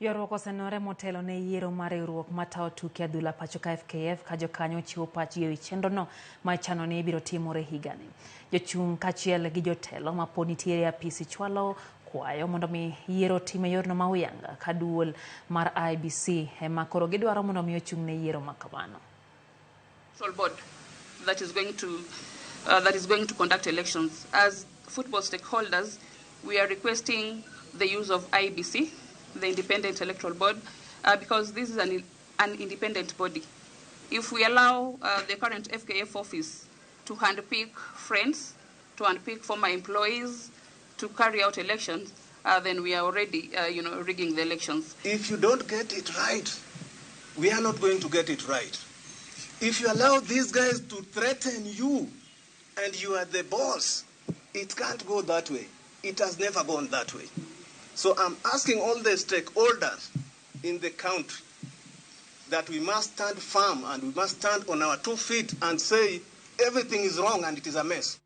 Yorruok osenore motelo ne yiero mar riwruok matao tuke adhula pacho ka FKF ka Jokanyo chiwo pachgi ewi chenrono ma ichano ni ibiro timore higani. Jochung' kaachiel gi jotelo ma pod nitiere e apisi chwalo kwayo mondo mi yiero time yorno ma uyanga ka duol mar IEBC ema koro gidwaro mondo mi ochung' ne yiero ma kamano. Board that is going to conduct elections. As football stakeholders, we are requesting the use of IEBC, the Independent Electoral Board, because this is an independent body. If we allow the current FKF office to handpick friends, to handpick former employees, to carry out elections, then we are already, rigging the elections. If you don't get it right, we are not going to get it right. If you allow these guys to threaten you and you are the boss, it can't go that way. It has never gone that way. So I'm asking all the stakeholders in the country that we must stand firm and we must stand on our 2 feet and say everything is wrong and it is a mess.